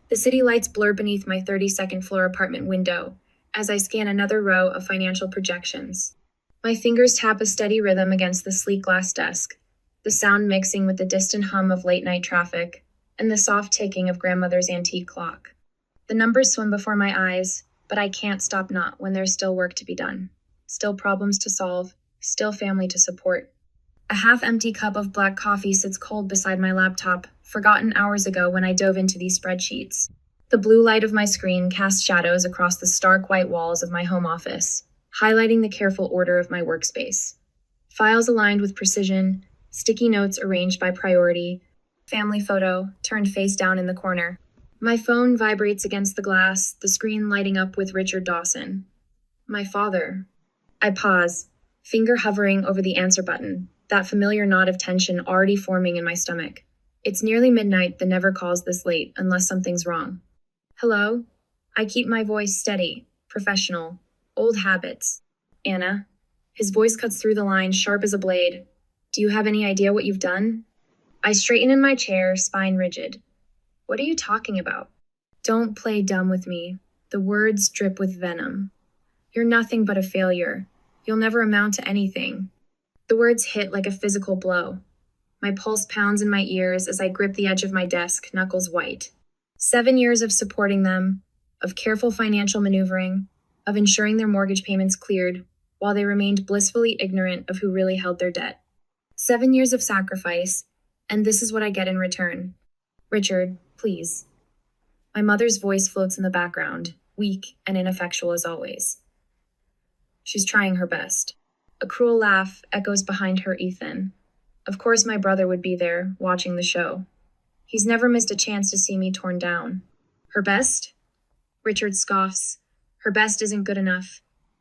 The city lights blur beneath my 32nd floor apartment window as I scan another row of financial projections. My fingers tap a steady rhythm against the sleek glass desk, the sound mixing with the distant hum of late night traffic and the soft ticking of grandmother's antique clock. The numbers swim before my eyes, but I can't stop not when there's still work to be done, still problems to solve, still family to support. A half-empty cup of black coffee sits cold beside my laptop, forgotten hours ago when I dove into these spreadsheets. The blue light of my screen casts shadows across the stark white walls of my home office, highlighting the careful order of my workspace. Files aligned with precision, sticky notes arranged by priority, family photo turned face down in the corner. My phone vibrates against the glass, the screen lighting up with Richard Dawson. My father. I pause, finger hovering over the answer button, that familiar knot of tension already forming in my stomach. It's nearly midnight, but never calls this late unless something's wrong. Hello? I keep my voice steady, professional, old habits. Anna. His voice cuts through the line, sharp as a blade. Do you have any idea what you've done? I straighten in my chair, spine rigid. What are you talking about? Don't play dumb with me. The words drip with venom. You're nothing but a failure. You'll never amount to anything. The words hit like a physical blow. My pulse pounds in my ears as I grip the edge of my desk, knuckles white. 7 years of supporting them, of careful financial maneuvering, of ensuring their mortgage payments cleared, while they remained blissfully ignorant of who really held their debt. 7 years of sacrifice, and this is what I get in return. Richard, please. My mother's voice floats in the background, weak and ineffectual as always. She's trying her best. A cruel laugh echoes behind her, Ethan. Of course my brother would be there, watching the show. He's never missed a chance to see me torn down. Her best? Richard scoffs. Her best isn't good enough.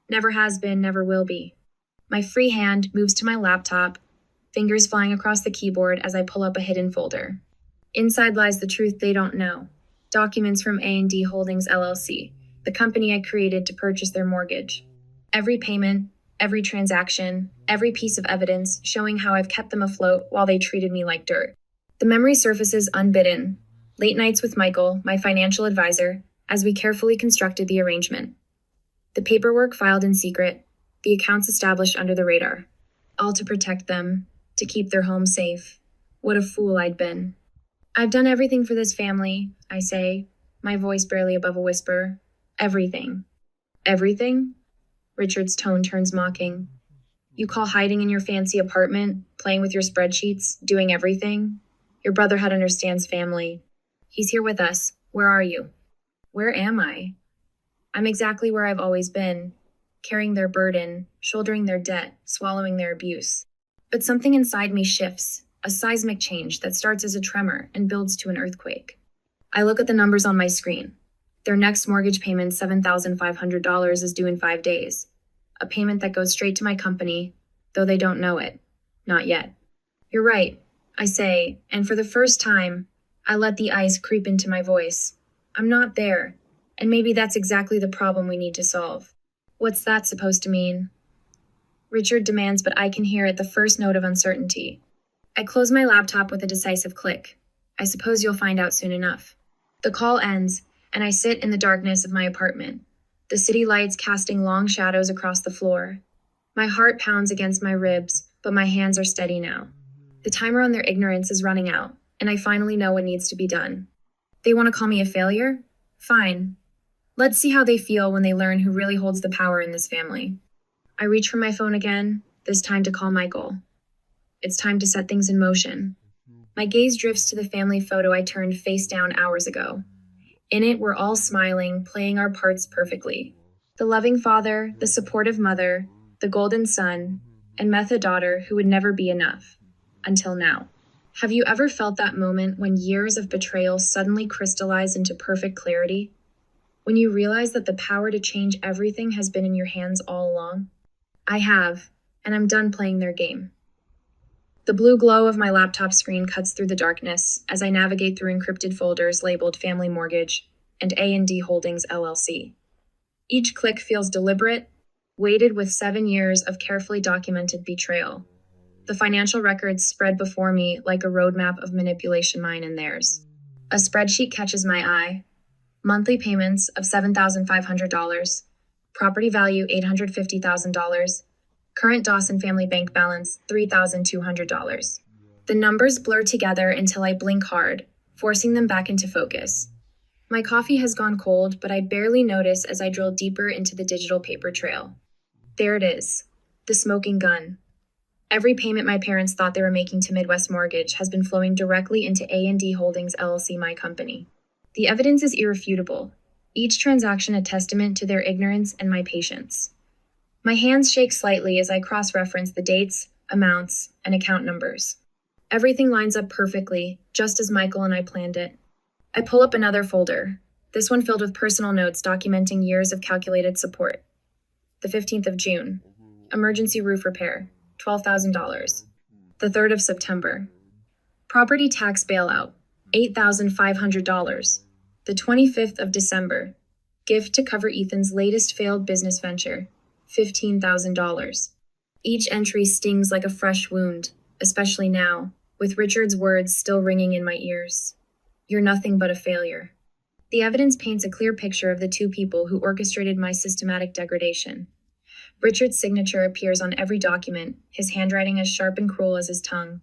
Never has been, never will be. My free hand moves to my laptop, fingers flying across the keyboard as I pull up a hidden folder. Inside lies the truth they don't know. Documents from A&D Holdings LLC, the company I created to purchase their mortgage. Every payment, every transaction, every piece of evidence showing how I've kept them afloat while they treated me like dirt. The memory surfaces unbidden. Late nights with Michael, my financial advisor, as we carefully constructed the arrangement. The paperwork filed in secret, the accounts established under the radar. All to protect them, to keep their home safe. What a fool I'd been. I've done everything for this family, I say, my voice barely above a whisper. Everything. Everything? Richard's tone turns mocking. You call hiding in your fancy apartment, playing with your spreadsheets, doing everything? Your brotherhood understands family. He's here with us. Where are you? Where am I? I'm exactly where I've always been, carrying their burden, shouldering their debt, swallowing their abuse. But something inside me shifts, a seismic change that starts as a tremor and builds to an earthquake. I look at the numbers on my screen. Their next mortgage payment, $7,500, is due in 5 days. A payment that goes straight to my company, though they don't know it. Not yet. You're right, I say, and for the first time, I let the ice creep into my voice. I'm not there, and maybe that's exactly the problem we need to solve. What's that supposed to mean? Richard demands, but I can hear it, the first note of uncertainty. I close my laptop with a decisive click. I suppose you'll find out soon enough. The call ends, and I sit in the darkness of my apartment, the city lights casting long shadows across the floor. My heart pounds against my ribs, but my hands are steady now. The timer on their ignorance is running out, and I finally know what needs to be done. They want to call me a failure? Fine. Let's see how they feel when they learn who really holds the power in this family. I reach for my phone again, this time to call Michael. It's time to set things in motion. My gaze drifts to the family photo I turned face down hours ago. In it, we're all smiling, playing our parts perfectly. The loving father, the supportive mother, the golden son, and Metha daughter who would never be enough. Until now. Have you ever felt that moment when years of betrayal suddenly crystallize into perfect clarity? When you realize that the power to change everything has been in your hands all along? I have, and I'm done playing their game. The blue glow of my laptop screen cuts through the darkness as I navigate through encrypted folders labeled Family Mortgage and A&D Holdings LLC. Each click feels deliberate, weighted with 7 years of carefully documented betrayal. The financial records spread before me like a roadmap of manipulation, mine and theirs. A spreadsheet catches my eye, monthly payments of $7,500, property value $850,000, current Dawson family bank balance $3,200. The numbers blur together until I blink hard, forcing them back into focus. My coffee has gone cold, but I barely notice as I drill deeper into the digital paper trail. There it is, the smoking gun. Every payment my parents thought they were making to Midwest Mortgage has been flowing directly into A&D Holdings LLC, my company. The evidence is irrefutable, each transaction a testament to their ignorance and my patience. My hands shake slightly as I cross-reference the dates, amounts, and account numbers. Everything lines up perfectly, just as Michael and I planned it. I pull up another folder, this one filled with personal notes documenting years of calculated support. The 15th of June, emergency roof repair, $12,000. The 3rd of September, property tax bailout, $8,500. The 25th of December, gift to cover Ethan's latest failed business venture, $15,000. Each entry stings like a fresh wound, especially now, with Richard's words still ringing in my ears. You're nothing but a failure. The evidence paints a clear picture of the two people who orchestrated my systematic degradation. Richard's signature appears on every document, his handwriting as sharp and cruel as his tongue.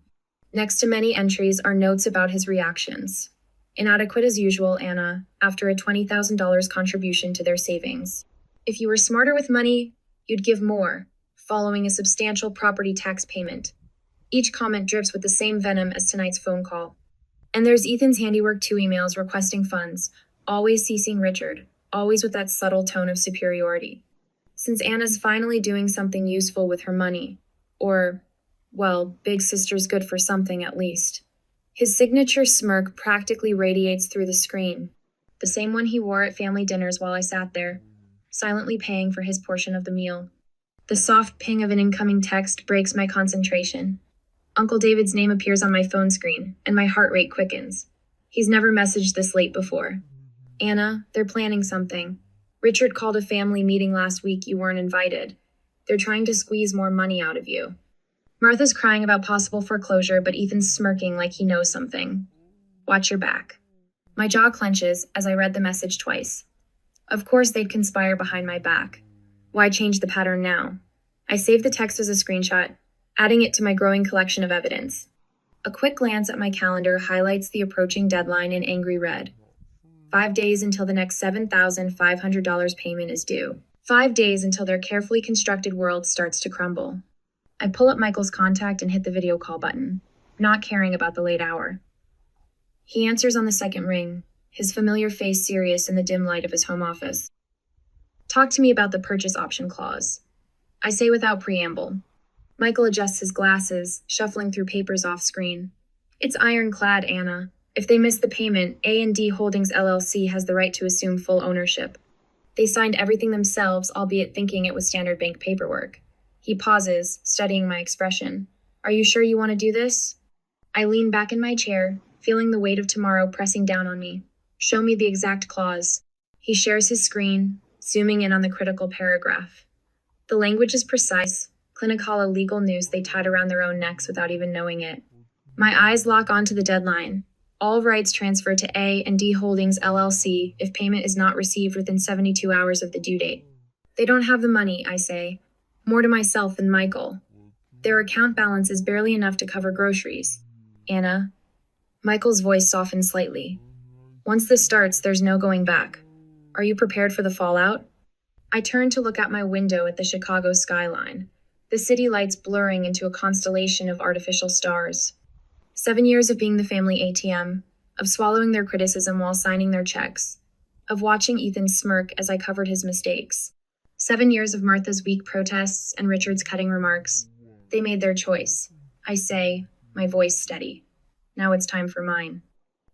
Next to many entries are notes about his reactions. Inadequate as usual, Anna, after a $20,000 contribution to their savings. If you were smarter with money, you'd give more, following a substantial property tax payment. Each comment drips with the same venom as tonight's phone call. And there's Ethan's handiwork 2 emails requesting funds, always ceasing Richard, always with that subtle tone of superiority. Since Anna's finally doing something useful with her money, or, well, big sister's good for something at least. His signature smirk practically radiates through the screen, the same one he wore at family dinners while I sat there, silently paying for his portion of the meal. The soft ping of an incoming text breaks my concentration. Uncle David's name appears on my phone screen, and my heart rate quickens. He's never messaged this late before. Anna, they're planning something. Richard called a family meeting last week. You weren't invited. They're trying to squeeze more money out of you. Martha's crying about possible foreclosure, but Ethan's smirking like he knows something. Watch your back. My jaw clenches as I read the message twice. Of course they'd conspire behind my back. Why change the pattern now? I saved the text as a screenshot, adding it to my growing collection of evidence. A quick glance at my calendar highlights the approaching deadline in angry red. 5 days until the next $7,500 payment is due. 5 days until their carefully constructed world starts to crumble. I pull up Michael's contact and hit the video call button, not caring about the late hour. He answers on the second ring, his familiar face serious in the dim light of his home office. Talk to me about the purchase option clause. I say without preamble. Michael adjusts his glasses, shuffling through papers off screen. It's ironclad, Anna. If they miss the payment, A&D Holdings LLC has the right to assume full ownership. They signed everything themselves, albeit thinking it was standard bank paperwork. He pauses, studying my expression. Are you sure you want to do this? I lean back in my chair, feeling the weight of tomorrow pressing down on me. Show me the exact clause. He shares his screen, zooming in on the critical paragraph. The language is precise, clinical legal noose they tied around their own necks without even knowing it. My eyes lock onto the deadline. All rights transfer to A&D Holdings LLC if payment is not received within 72 hours of the due date. They don't have the money, I say. More to myself than Michael. Their account balance is barely enough to cover groceries. Anna. Michael's voice softens slightly. Once this starts, there's no going back. Are you prepared for the fallout? I turn to look out my window at the Chicago skyline, the city lights blurring into a constellation of artificial stars. 7 years of being the family ATM, of swallowing their criticism while signing their checks, of watching Ethan smirk as I covered his mistakes. 7 years of Martha's weak protests and Richard's cutting remarks. They made their choice. I say, my voice steady. Now it's time for mine.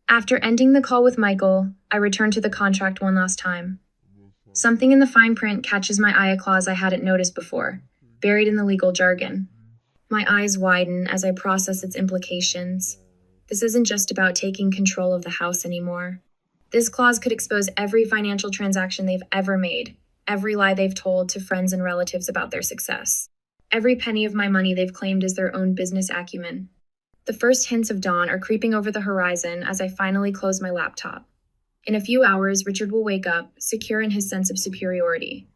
After ending the call with Michael, I return to the contract one last time. Something in the fine print catches my eye, a clause I hadn't noticed before, buried in the legal jargon. My eyes widen as I process its implications. This isn't just about taking control of the house anymore. This clause could expose every financial transaction they've ever made, every lie they've told to friends and relatives about their success, every penny of my money they've claimed as their own business acumen. The first hints of dawn are creeping over the horizon as I finally close my laptop. In a few hours, Richard will wake up, secure in his sense of superiority.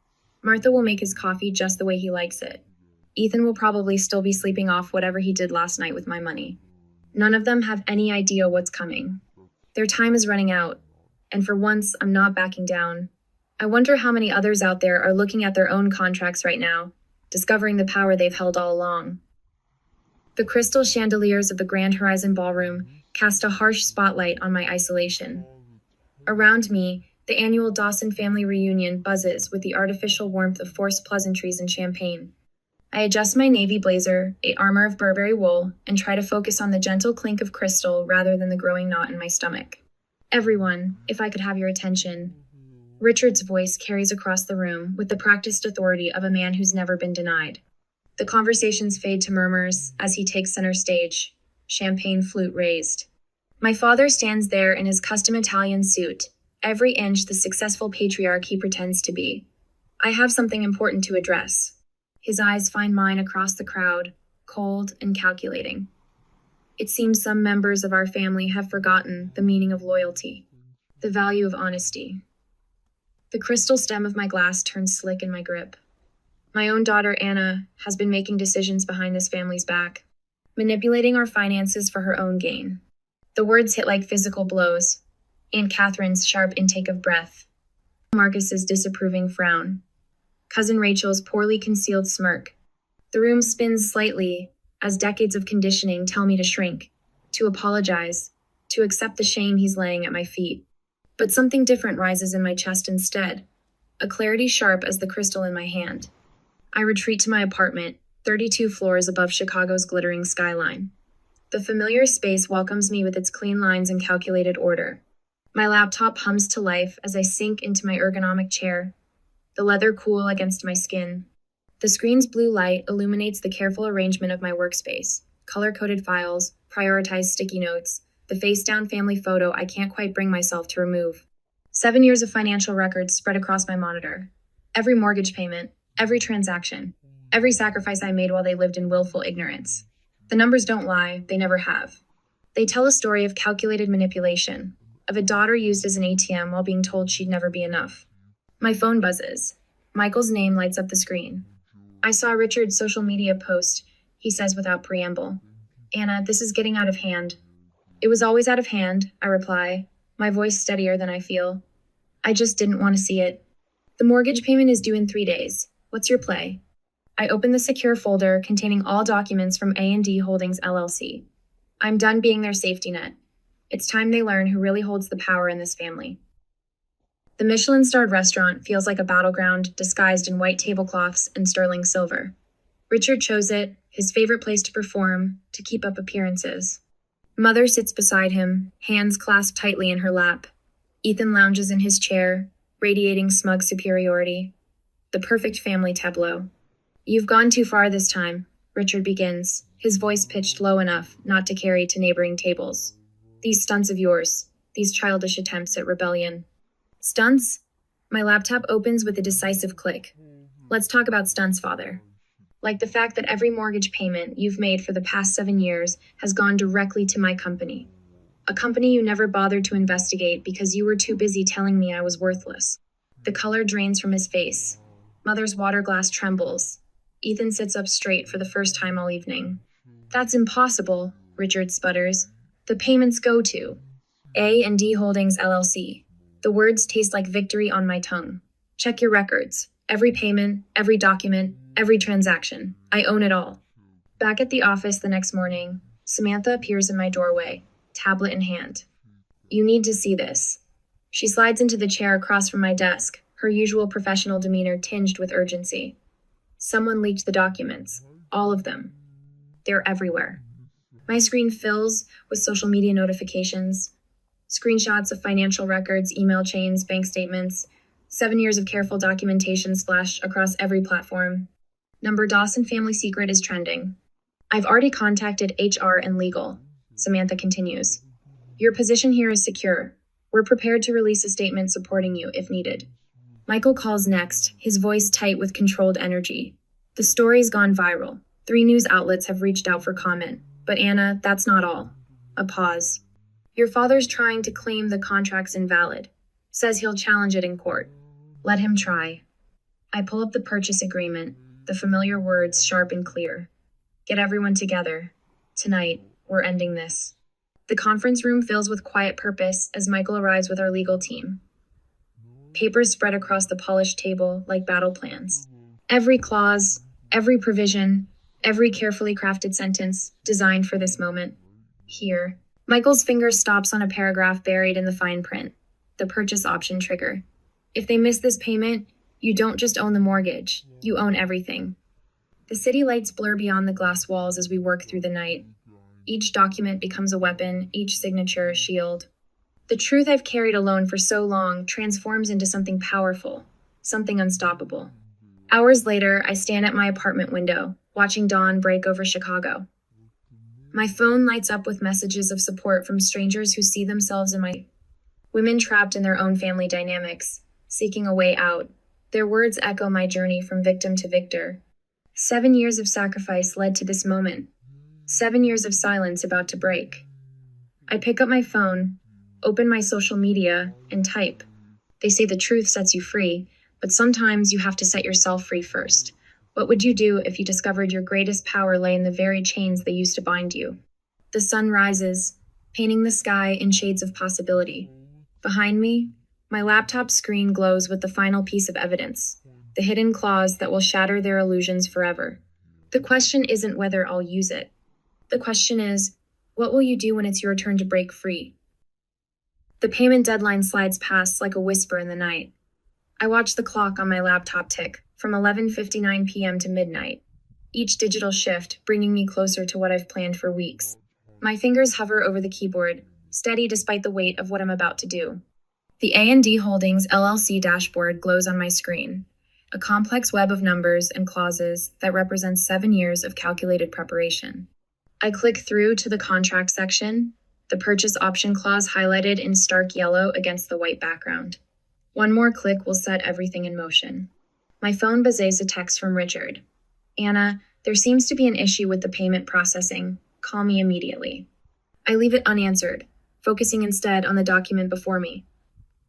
Martha will make his coffee just the way he likes it. Ethan will probably still be sleeping off whatever he did last night with my money. None of them have any idea what's coming. Their time is running out, and for once, I'm not backing down. I wonder how many others out there are looking at their own contracts right now, discovering the power they've held all along. The crystal chandeliers of the Grand Horizon Ballroom cast a harsh spotlight on my isolation. Around me, the annual Dawson family reunion buzzes with the artificial warmth of forced pleasantries and champagne. I adjust my navy blazer, a armor of Burberry wool, and try to focus on the gentle clink of crystal rather than the growing knot in my stomach. Everyone, if I could have your attention. Richard's voice carries across the room with the practiced authority of a man who's never been denied. The conversations fade to murmurs as he takes center stage, champagne flute raised. My father stands there in his custom Italian suit, every inch the successful patriarch he pretends to be. I have something important to address. His eyes find mine across the crowd, cold and calculating. It seems some members of our family have forgotten the meaning of loyalty, the value of honesty. The crystal stem of my glass turns slick in my grip. My own daughter, Anna, has been making decisions behind this family's back, manipulating our finances for her own gain. The words hit like physical blows. Aunt Catherine's sharp intake of breath. Marcus's disapproving frown. Cousin Rachel's poorly concealed smirk. The room spins slightly as decades of conditioning tell me to shrink, to apologize, to accept the shame he's laying at my feet. But something different rises in my chest instead, a clarity sharp as the crystal in my hand. I retreat to my apartment, 32 floors above Chicago's glittering skyline. The familiar space welcomes me with its clean lines and calculated order. My laptop hums to life as I sink into my ergonomic chair, the leather cool against my skin. The screen's blue light illuminates the careful arrangement of my workspace, color-coded files, prioritized sticky notes, the face-down family photo I can't quite bring myself to remove. 7 years of financial records spread across my monitor. Every mortgage payment, every transaction, every sacrifice I made while they lived in willful ignorance. The numbers don't lie, they never have. They tell a story of calculated manipulation, of a daughter used as an ATM while being told she'd never be enough. My phone buzzes. Michael's name lights up the screen. I saw Richard's social media post, he says without preamble. Anna, this is getting out of hand. It was always out of hand, I reply, my voice steadier than I feel. I just didn't want to see it. The mortgage payment is due in 3 days. What's your play? I open the secure folder containing all documents from A&D Holdings LLC. I'm done being their safety net. It's time they learn who really holds the power in this family. The Michelin-starred restaurant feels like a battleground disguised in white tablecloths and sterling silver. Richard chose it, his favorite place to perform, to keep up appearances. Mother sits beside him, hands clasped tightly in her lap. Ethan lounges in his chair, radiating smug superiority. The perfect family tableau. You've gone too far this time, Richard begins, his voice pitched low enough not to carry to neighboring tables. These stunts of yours, these childish attempts at rebellion. Stunts? My laptop opens with a decisive click. Let's talk about stunts, Father. Like the fact that every mortgage payment you've made for the past 7 years has gone directly to my company. A company you never bothered to investigate because you were too busy telling me I was worthless. The color drains from his face. Mother's water glass trembles. Ethan sits up straight for the first time all evening. That's impossible, Richard sputters. The payments go to A&D Holdings LLC. The words taste like victory on my tongue. Check your records. Every payment, every document, every transaction. I own it all. Back at the office the next morning, Samantha appears in my doorway, tablet in hand. You need to see this. She slides into the chair across from my desk, her usual professional demeanor tinged with urgency. Someone leaked the documents. All of them. They're everywhere. My screen fills with social media notifications, screenshots of financial records, email chains, bank statements, 7 years of careful documentation splashed across every platform. Number Dawson family secret is trending. I've already contacted HR and legal, Samantha continues. Your position here is secure. We're prepared to release a statement supporting you if needed. Michael calls next, his voice tight with controlled energy. The story's gone viral. 3 news outlets have reached out for comment. But Anna, that's not all. A pause. Your father's trying to claim the contract's invalid. Says he'll challenge it in court. Let him try. I pull up the purchase agreement, the familiar words sharp and clear. Get everyone together. Tonight, we're ending this. The conference room fills with quiet purpose as Michael arrives with our legal team. Papers spread across the polished table like battle plans. Every clause, every provision, every carefully crafted sentence designed for this moment. Here. Michael's finger stops on a paragraph buried in the fine print, the purchase option trigger. If they miss this payment, you don't just own the mortgage, you own everything. The city lights blur beyond the glass walls as we work through the night. Each document becomes a weapon, each signature a shield. The truth I've carried alone for so long transforms into something powerful, something unstoppable. Hours later, I stand at my apartment window, watching dawn break over Chicago. My phone lights up with messages of support from strangers who see themselves in my women trapped in their own family dynamics, seeking a way out. Their words echo my journey from victim to victor. 7 years of sacrifice led to this moment. 7 years of silence about to break. I pick up my phone, open my social media, and type. They say the truth sets you free, but sometimes you have to set yourself free first. What would you do if you discovered your greatest power lay in the very chains that used to bind you? The sun rises, painting the sky in shades of possibility. Behind me, my laptop screen glows with the final piece of evidence, the hidden clause that will shatter their illusions forever. The question isn't whether I'll use it. The question is, what will you do when it's your turn to break free? The payment deadline slides past like a whisper in the night. I watch the clock on my laptop tick, from 11:59 p.m. to midnight, each digital shift bringing me closer to what I've planned for weeks. My fingers hover over the keyboard, steady despite the weight of what I'm about to do. The A&D Holdings LLC dashboard glows on my screen, a complex web of numbers and clauses that represents 7 years of calculated preparation. I click through to the contract section, the purchase option clause highlighted in stark yellow against the white background. One more click will set everything in motion. My phone buzzes a text from Richard. Anna, there seems to be an issue with the payment processing. Call me immediately. I leave it unanswered, focusing instead on the document before me.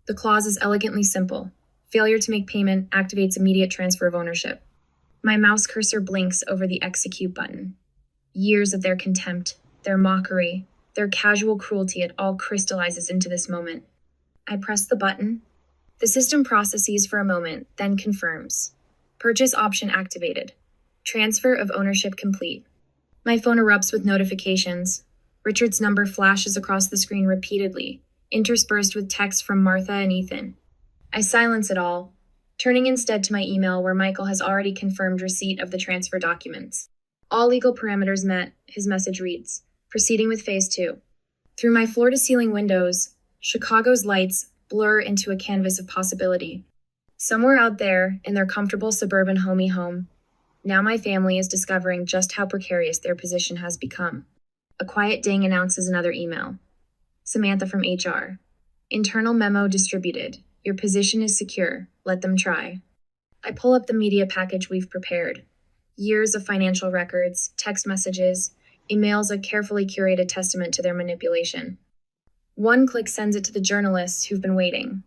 The clause is elegantly simple. Failure to make payment activates immediate transfer of ownership. My mouse cursor blinks over the execute button. Years of their contempt, their mockery, their casual cruelty, it all crystallizes into this moment. I press the button. The system processes for a moment, then confirms. Purchase option activated. Transfer of ownership complete. My phone erupts with notifications. Richard's number flashes across the screen repeatedly, interspersed with texts from Martha and Ethan. I silence it all, turning instead to my email where Michael has already confirmed receipt of the transfer documents. All legal parameters met, his message reads, proceeding with phase 2. Through my floor-to-ceiling windows, Chicago's lights blur into a canvas of possibility. Somewhere out there, in their comfortable suburban homey home, now my family is discovering just how precarious their position has become. A quiet ding announces another email. Samantha from HR. Internal memo distributed. Your position is secure. Let them try. I pull up the media package we've prepared. Years of financial records, text messages, emails a carefully curated testament to their manipulation. One click sends it to the journalists who've been waiting.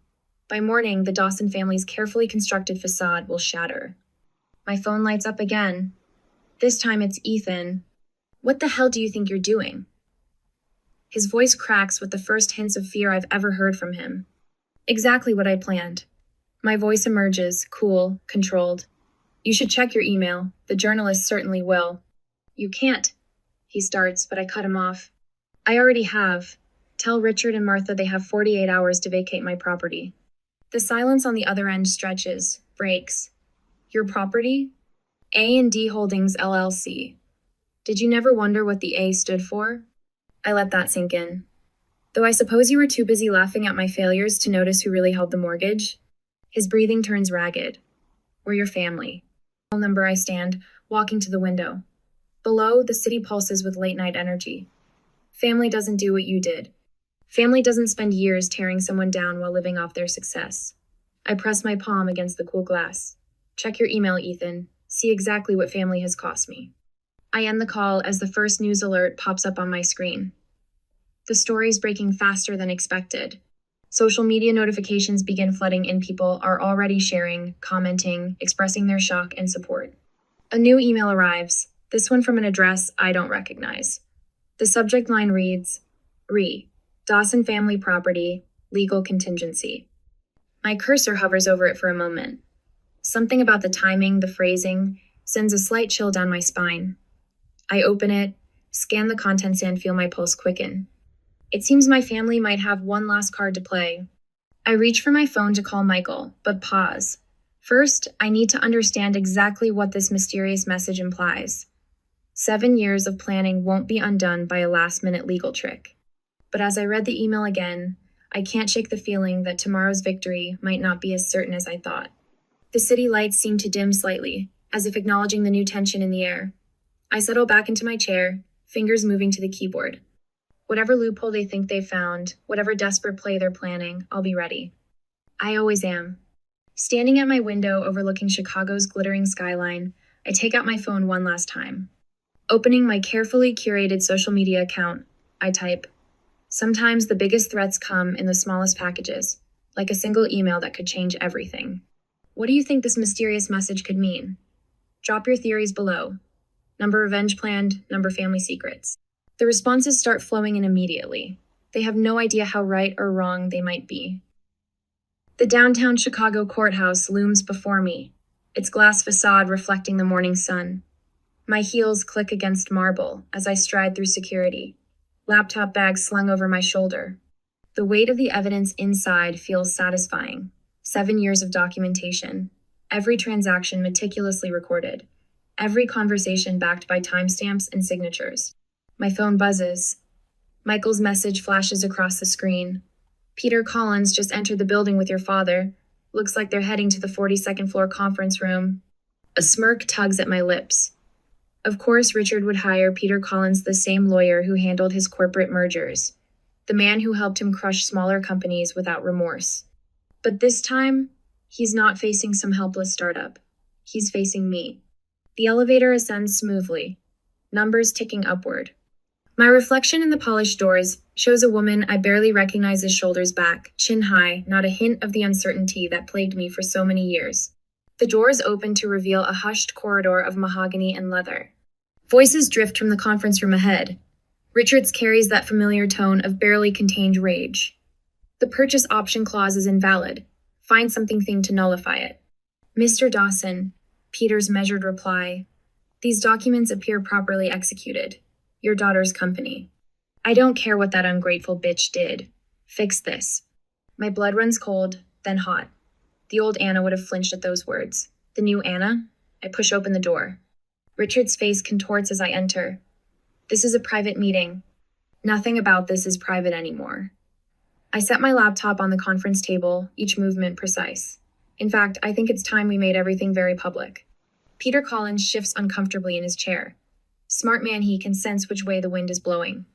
By morning, the Dawson family's carefully constructed facade will shatter. My phone lights up again. This time it's Ethan. What the hell do you think you're doing? His voice cracks with the first hints of fear I've ever heard from him. Exactly what I planned. My voice emerges, cool, controlled. You should check your email. The journalists certainly will. You can't, he starts, but I cut him off. I already have. Tell Richard and Martha they have 48 hours to vacate my property. The silence on the other end stretches, breaks. Your property? A&D Holdings LLC. Did you never wonder what the A stood for? I let that sink in. Though I suppose you were too busy laughing at my failures to notice who really held the mortgage. His breathing turns ragged. We're your family. Number I stand, walking to the window. Below, the city pulses with late-night energy. Family doesn't do what you did. Family doesn't spend years tearing someone down while living off their success. I press my palm against the cool glass. Check your email, Ethan. See exactly what family has cost me. I end the call as the first news alert pops up on my screen. The story's breaking faster than expected. Social media notifications begin flooding in. People are already sharing, commenting, expressing their shock and support. A new email arrives, this one from an address I don't recognize. The subject line reads, Dawson Family Property, Legal Contingency. My cursor hovers over it for a moment. Something about the timing, the phrasing, sends a slight chill down my spine. I open it, scan the contents, and feel my pulse quicken. It seems my family might have one last card to play. I reach for my phone to call Michael, but pause. First, I need to understand exactly what this mysterious message implies. 7 years of planning won't be undone by a last-minute legal trick. But as I read the email again, I can't shake the feeling that tomorrow's victory might not be as certain as I thought. The city lights seem to dim slightly, as if acknowledging the new tension in the air. I settle back into my chair, fingers moving to the keyboard. Whatever loophole they think they've found, whatever desperate play they're planning, I'll be ready. I always am. Standing at my window overlooking Chicago's glittering skyline, I take out my phone one last time. Opening my carefully curated social media account, I type, "Sometimes the biggest threats come in the smallest packages, like a single email that could change everything." What do you think this mysterious message could mean? Drop your theories below. Number revenge planned, number family secrets. The responses start flowing in immediately. They have no idea how right or wrong they might be. The downtown Chicago courthouse looms before me, its glass facade reflecting the morning sun. My heels click against marble as I stride through security, laptop bag slung over my shoulder. The weight of the evidence inside feels satisfying. 7 years of documentation, every transaction meticulously recorded, every conversation backed by timestamps and signatures. My phone buzzes. Michael's message flashes across the screen. "Peter Collins just entered the building with your father. Looks like they're heading to the 42nd floor conference room." A smirk tugs at my lips. Of course, Richard would hire Peter Collins, the same lawyer who handled his corporate mergers, the man who helped him crush smaller companies without remorse. But this time, he's not facing some helpless startup. He's facing me. The elevator ascends smoothly, numbers ticking upward. My reflection in the polished doors shows a woman I barely recognize as shoulders back, chin high, not a hint of the uncertainty that plagued me for so many years. The doors open to reveal a hushed corridor of mahogany and leather. Voices drift from the conference room ahead. Richards carries that familiar tone of barely contained rage. "The purchase option clause is invalid. Find something to nullify it." "Mr. Dawson," Peter's measured reply, "these documents appear properly executed. Your daughter's company." "I don't care what that ungrateful bitch did. Fix this." My blood runs cold, then hot. The old Anna would have flinched at those words. The new Anna? I push open the door. Richard's face contorts as I enter. "This is a private meeting. Nothing about this is private anymore." I set my laptop on the conference table, each movement precise. In fact, I think it's time we made everything very public. Peter Collins shifts uncomfortably in his chair. Smart man, he can sense which way the wind is blowing.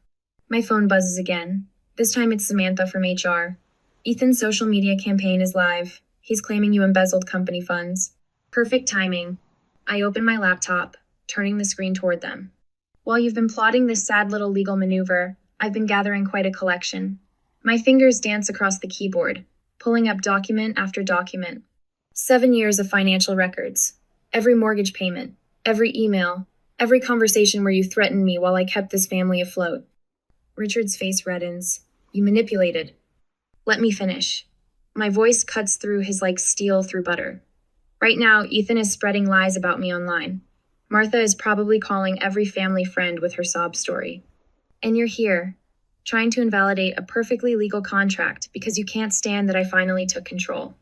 My phone buzzes again. This time it's Samantha from HR. "Ethan's social media campaign is live. He's claiming you embezzled company funds." Perfect timing. I open my laptop, turning the screen toward them. "While you've been plotting this sad little legal maneuver, I've been gathering quite a collection." My fingers dance across the keyboard, pulling up document after document. 7 years of financial records. Every mortgage payment, every email, every conversation where you threatened me while I kept this family afloat. Richard's face reddens. "You manipulated." "Let me finish." My voice cuts through his like steel through butter. "Right now, Ethan is spreading lies about me online. Martha is probably calling every family friend with her sob story. And you're here, trying to invalidate a perfectly legal contract because you can't stand that I finally took control."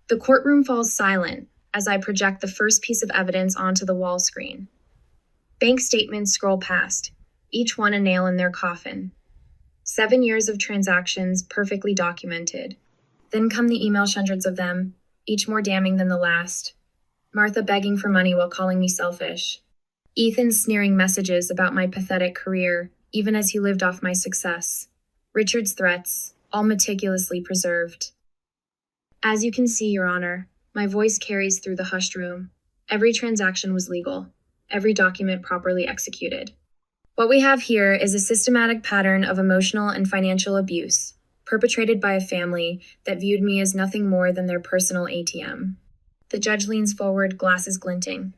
The courtroom falls silent as I project the first piece of evidence onto the wall screen. Bank statements scroll past, each one a nail in their coffin. 7 years of transactions perfectly documented. Then come the email hundreds of them, each more damning than the last. Martha begging for money while calling me selfish. Ethan sneering messages about my pathetic career, even as he lived off my success. Richard's threats, all meticulously preserved. As you can see, Your Honor, my voice carries through the hushed room. Every transaction was legal, every document properly executed. What we have here is a systematic pattern of emotional and financial abuse, perpetrated by a family that viewed me as nothing more than their personal ATM. The judge leans forward, glasses glinting.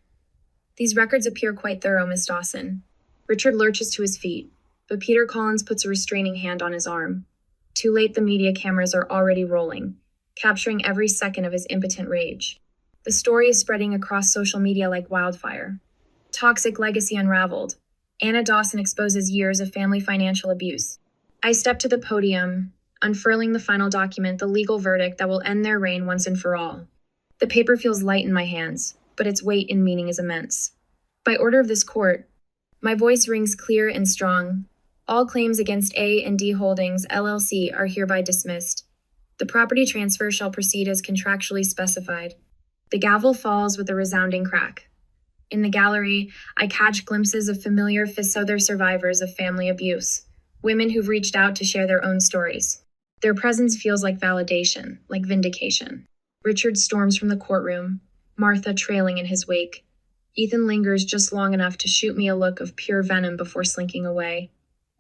These records appear quite thorough, Miss Dawson. Richard lurches to his feet, but Peter Collins puts a restraining hand on his arm. Too late, the media cameras are already rolling, capturing every second of his impotent rage. The story is spreading across social media like wildfire. Toxic legacy unraveled. Anna Dawson exposes years of family financial abuse. I step to the podium, unfurling the final document, the legal verdict that will end their reign once and for all. The paper feels light in my hands, but its weight and meaning is immense. By order of this court, my voice rings clear and strong. All claims against A and D Holdings, LLC, are hereby dismissed. The property transfer shall proceed as contractually specified. The gavel falls with a resounding crack. In the gallery, I catch glimpses of familiar other survivors of family abuse, women who've reached out to share their own stories. Their presence feels like validation, like vindication. Richard storms from the courtroom, Martha trailing in his wake. Ethan lingers just long enough to shoot me a look of pure venom before slinking away.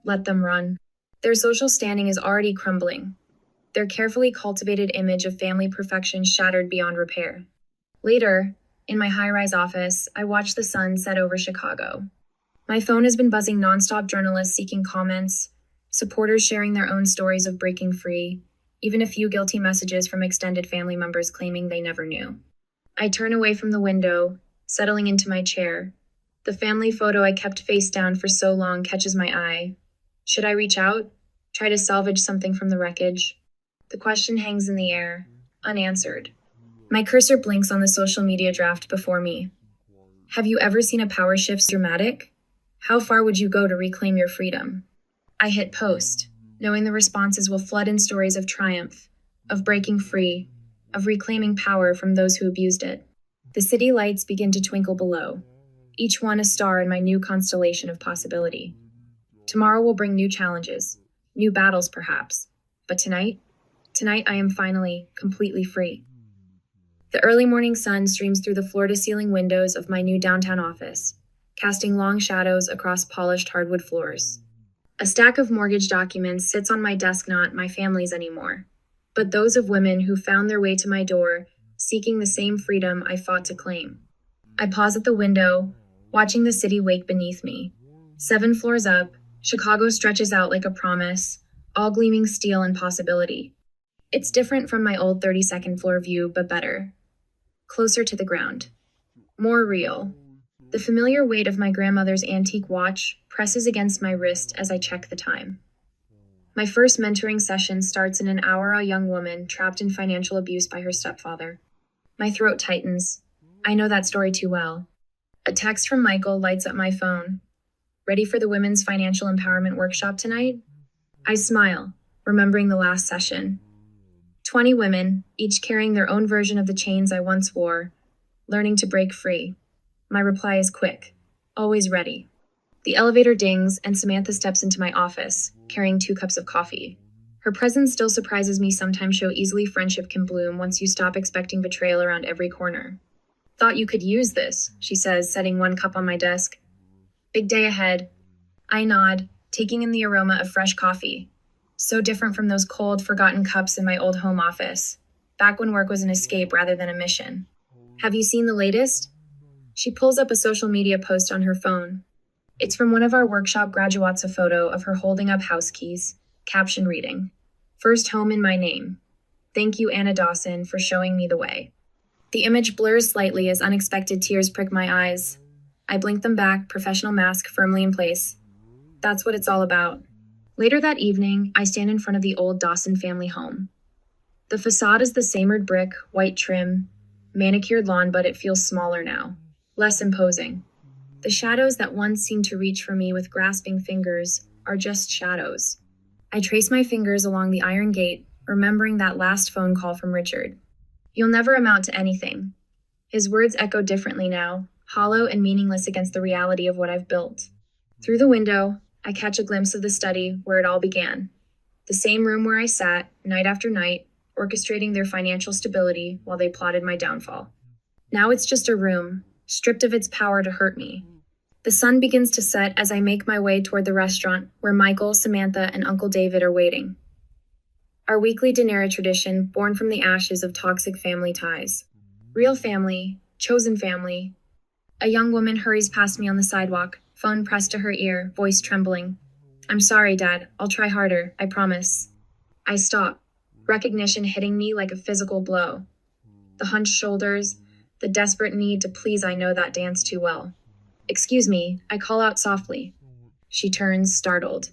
Let them run. Their social standing is already crumbling, their carefully cultivated image of family perfection shattered beyond repair. Later, in my high-rise office, I watch the sun set over Chicago. My phone has been buzzing nonstop, journalists seeking comments, supporters sharing their own stories of breaking free, even a few guilty messages from extended family members claiming they never knew. I turn away from the window, settling into my chair. The family photo I kept face down for so long catches my eye. Should I reach out? Try to salvage something from the wreckage? The question hangs in the air, unanswered. My cursor blinks on the social media draft before me. Have you ever seen a power shift dramatic? How far would you go to reclaim your freedom? I hit post, knowing the responses will flood in stories of triumph, of breaking free, of reclaiming power from those who abused it. The city lights begin to twinkle below, each one a star in my new constellation of possibility. Tomorrow will bring new challenges, new battles perhaps, but tonight I am finally completely free. The early morning sun streams through the floor-to-ceiling windows of my new downtown office, casting long shadows across polished hardwood floors. A stack of mortgage documents sits on my desk, not my family's anymore, but those of women who found their way to my door, seeking the same freedom I fought to claim. I pause at the window, watching the city wake beneath me. 7 floors up, Chicago stretches out like a promise, all gleaming steel and possibility. It's different from my old 32nd floor view, but better. Closer to the ground. More real. The familiar weight of my grandmother's antique watch presses against my wrist as I check the time. My first mentoring session starts in an hour, a young woman trapped in financial abuse by her stepfather. My throat tightens. I know that story too well. A text from Michael lights up my phone. Ready for the Women's Financial Empowerment Workshop tonight? I smile, remembering the last session. 20 women, each carrying their own version of the chains I once wore, learning to break free. My reply is quick, always ready. The elevator dings and Samantha steps into my office, carrying 2 cups of coffee. Her presence still surprises me, sometimes how easily friendship can bloom once you stop expecting betrayal around every corner. Thought you could use this, she says, setting 1 cup on my desk. Big day ahead. I nod, taking in the aroma of fresh coffee. So different from those cold, forgotten cups in my old home office, back when work was an escape rather than a mission. Have you seen the latest? She pulls up a social media post on her phone. It's from one of our workshop graduates, a photo of her holding up house keys, caption reading, "First home in my name. Thank you, Anna Dawson, for showing me the way." The image blurs slightly as unexpected tears prick my eyes. I blink them back, professional mask firmly in place. That's what it's all about. Later that evening, I stand in front of the old Dawson family home. The facade is the same red brick, white trim, manicured lawn, but it feels smaller now, less imposing. The shadows that once seemed to reach for me with grasping fingers are just shadows. I trace my fingers along the iron gate, remembering that last phone call from Richard. You'll never amount to anything. His words echo differently now, hollow and meaningless against the reality of what I've built. Through the window, I catch a glimpse of the study where it all began. The same room where I sat, night after night, orchestrating their financial stability while they plotted my downfall. Now it's just a room, stripped of its power to hurt me. The sun begins to set as I make my way toward the restaurant where Michael, Samantha, and Uncle David are waiting. Our weekly dinner tradition born from the ashes of toxic family ties. Real family, chosen family. A young woman hurries past me on the sidewalk, phone pressed to her ear, voice trembling. I'm sorry, Dad. I'll try harder, I promise. I stop, recognition hitting me like a physical blow. The hunched shoulders, the desperate need to please I know that dance too well. Excuse me, I call out softly. She turns, startled.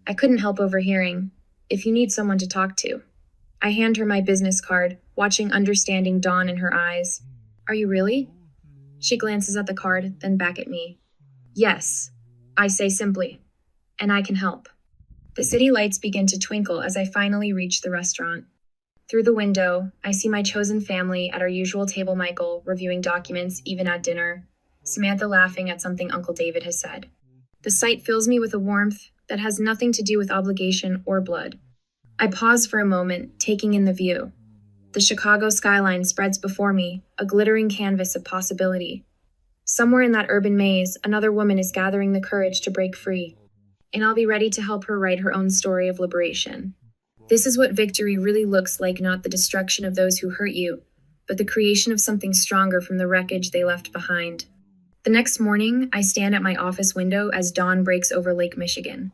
I couldn't help overhearing. If you need someone to talk to. I hand her my business card, watching understanding dawn in her eyes. Are you really? She glances at the card, then back at me. Yes, I say simply. And I can help. The city lights begin to twinkle as I finally reach the restaurant. Through the window, I see my chosen family at our usual table, Michael, reviewing documents even at dinner, Samantha laughing at something Uncle David has said. The sight fills me with a warmth that has nothing to do with obligation or blood. I pause for a moment, taking in the view. The Chicago skyline spreads before me, a glittering canvas of possibility. Somewhere in that urban maze, another woman is gathering the courage to break free, and I'll be ready to help her write her own story of liberation. This is what victory really looks like, not the destruction of those who hurt you, but the creation of something stronger from the wreckage they left behind. The next morning, I stand at my office window as dawn breaks over Lake Michigan.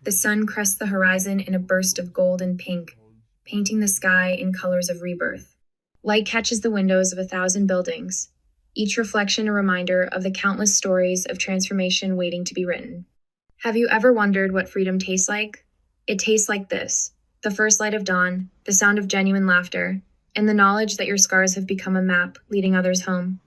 The sun crests the horizon in a burst of gold and pink, painting the sky in colors of rebirth. Light catches the windows of 1,000 buildings, each reflection a reminder of the countless stories of transformation waiting to be written. Have you ever wondered what freedom tastes like? It tastes like this: the first light of dawn, the sound of genuine laughter, and the knowledge that your scars have become a map leading others home.